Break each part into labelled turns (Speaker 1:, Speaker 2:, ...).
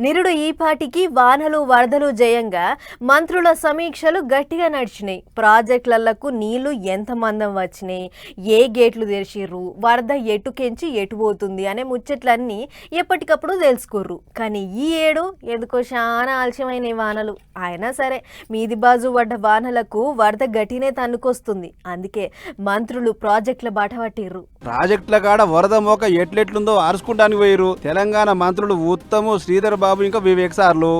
Speaker 1: నిరుడు ఈపాటికి వానలు వరదలు జయంగా మంత్రుల సమీక్షలు గట్టిగా నడిచినాయి. ప్రాజెక్టులకు నీళ్లు ఎంత మందం వచ్చినాయి, ఏ గేట్లు తెరిచిర్రు, వరద ఎటుకెంచి ఎటు పోతుంది అనే ముచ్చట్లన్నీ ఎప్పటికప్పుడు తెలుసుకోర్రు. కానీ ఈ ఏడు ఎందుకో చాలా ఆలస్యమైన వానలు. అయినా సరే మీది బాజు పడ్డ వానలకు వరద గట్టినే తన్నుకొస్తుంది. అందుకే మంత్రులు ప్రాజెక్టుల బాట పట్టిర్రు.
Speaker 2: ప్రాజెక్టుల కాడ వరద మోక ఎట్లెట్లుందో ఆరుసుకుంటానికి పోయిరు. తెలంగాణ మంత్రులు ఉత్తము, శ్రీధర్ బాబు ఇంకా వివేక్ సార్లు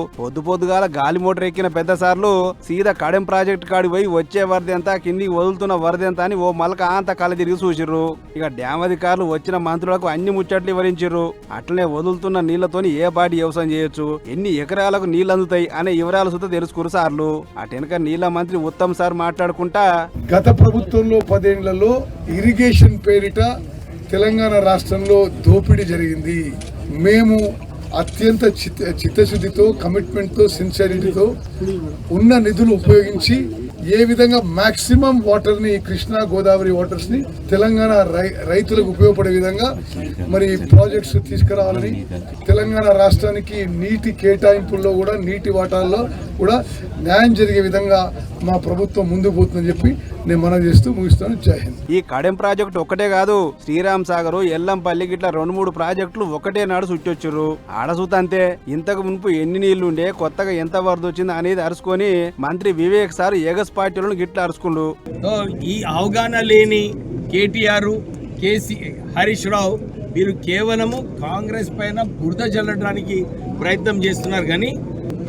Speaker 2: పొద్దుగాల గాలి మోటార్ ఎక్కిన పెద్ద సార్లు సీదా కడెం ప్రాజెక్టు కాడి పోయి వచ్చే వరద ఎంత, కిందికి వదులుతున్న వరద ఎంత అని ఓ మలక అంత కళ్ళ తిరిగి చూసిర్రు. ఇక డ్యామ్ అధికారులు వచ్చిన మంత్రులకు అన్ని ముచ్చట్లు వివరించారు. అట్లనే వదులుతున్న నీళ్లతోని ఏ పాటి వ్యవసాయం చేయొచ్చు, ఎన్ని ఎకరాలకు నీళ్లు అందుతాయి అనే వివరాలు సుతా తెలుసుకురు సార్లు. అటెనక నీళ్ల మంత్రి ఉత్తమ్ సార్ మాట్లాడుకుంటా,
Speaker 3: గత ప్రభుత్వంలో 10 ఏళ్లలో ఇరిగేషన్ పేరిట తెలంగాణ రాష్ట్రంలో దోపిడీ జరిగింది. మేము అత్యంత చిత్తశుద్ధితో, కమిట్మెంట్తో, సిన్సియారిటీతో ఉన్న నిధులు ఉపయోగించి ఏ విధంగా మాక్సిమం వాటర్ ని, కృష్ణా గోదావరి వాటర్స్ ని తెలంగాణ రైతులకు ఉపయోగపడే విధంగా మరి ప్రాజెక్ట్స్ తీసుకురావాలని, తెలంగాణ రాష్ట్రానికి నీటి కేటాయింపుల్లో కూడా, నీటి వాటాల్లో కూడా న్యాయం జరిగే విధంగా మా ప్రభుత్వం ముందుకు పోతుందని చెప్పి నేను మనవి చేస్తూ ముగిస్తాను. జై హింద్.
Speaker 2: ఈ కడెం ప్రాజెక్టు ఒక్కటే కాదు, శ్రీరామ్ సాగర్, ఎల్లంపల్లి గిట్లా 2-3 ప్రాజెక్టులు ఒకటే నాడు చుట్టొచ్చారు. ఆడసూతంతే ఇంతకు మునుపు ఎన్ని నీళ్లుండే, కొత్తగా ఎంత వరద వచ్చింది అనేది అరుచుకొని మంత్రి వివేక్ సార్ ఏగస్ పార్టీలను గిట్లా అరుచుకుండు.
Speaker 4: ఈ అవగాహన లేని కేటీఆర్, హరీష్ రావు వీరు కేవలము కాంగ్రెస్ పైన బురద జల్లడానికి ప్రయత్నం చేస్తున్నారు. కానీ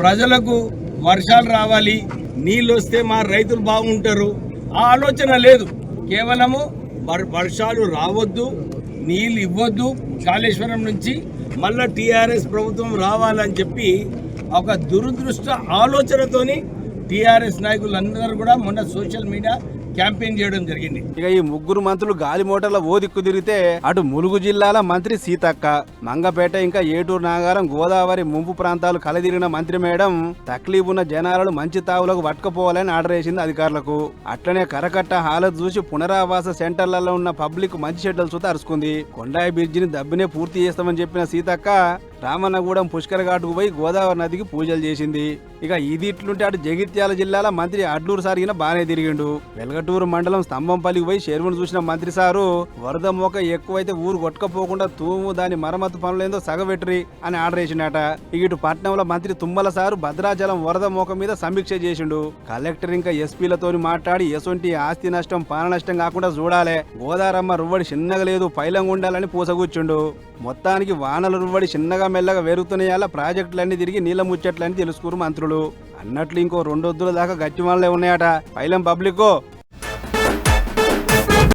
Speaker 4: ప్రజలకు వర్షాలు రావాలి, నీళ్ళు వస్తే మా రైతులు బాగుంటారు ఆ ఆలోచన లేదు. కేవలము వర్షాలు రావద్దు, నీళ్ళు ఇవ్వద్దు, కాళేశ్వరం నుంచి మళ్ళా టీఆర్ఎస్ ప్రభుత్వం రావాలని చెప్పి ఒక దురదృష్ట ఆలోచనతోని టీఆర్ఎస్ నాయకులందరూ కూడా మొన్న సోషల్ మీడియా క్యాంపెయిన్ చేయడం జరిగింది.
Speaker 2: ఇక ఈ ముగ్గురు మంత్రులు గాలి మోటార్ల ఓ దిక్కు తిరిగితే అటు ములుగు జిల్లాల మంత్రి సీతక్క, మంగపేట ఇంకా ఏటూరు నాగారం, గోదావరి ముంపు ప్రాంతాలు కలదిరిగిన మంత్రి మేడం తక్లీఫ్ ఉన్న జనాలను మంచి తావులకు పట్టుకుపోవాలని ఆర్డర్ వేసింది అధికారులకు. అట్లనే కరకట్ట హాలత్ చూసి పునరావాస సెంటర్లలో ఉన్న పబ్లిక్ మంచి షెడ్యూల్ చూత అరుచుకుంది. కొండాయి బ్రిడ్జిని దబ్బినే పూర్తి చేస్తామని చెప్పిన సీతక్క రామన్నగూడెం పుష్కర ఘాటుకు పోయి గోదావరి నదికి పూజలు చేసింది. ఇక ఇది ఇట్లుంటే అటు జగిత్యాల జిల్లాల మంత్రి అడ్లూరు సారిగిన బానే తిరిగిండు. వెల్గటూరు మండలం స్తంభంపల్లికి పోయి చెరువును చూసిన మంత్రి సారు వరద మోక ఎక్కువైతే ఊరు కొట్టుకపోకుండా తూము దాని మరమ్మతు పనులేందో సగబెట్టరి అని ఆర్డర్ వేసిండట. ఇటు పట్నంలో మంత్రి తుమ్మల సారు భద్రాచలం వరద మోక మీద సమీక్ష చేసిండు. కలెక్టర్ ఇంకా ఎస్పీలతోని మాట్లాడి ఎసొంటి ఆస్తి నష్టం, పాన నష్టం కాకుండా చూడాలే, గోదారమ్మ రువ్వడి చిన్నగా లేదు, పైలంగా ఉండాలని పూసగుచ్చుండు. మొత్తానికి వానల రువ్వడి చిన్నగా మెల్లగా వెరుగుతున్నాయాల ప్రాజెక్టులన్నీ తిరిగి నీళ్ళ ముచ్చట్లని తెలుసుకురు మంత్రులు. అన్నట్లు ఇంకో 2 వద్దుల దాకా గట్టి వానలే ఉన్నాయట. పైలం పబ్లిక్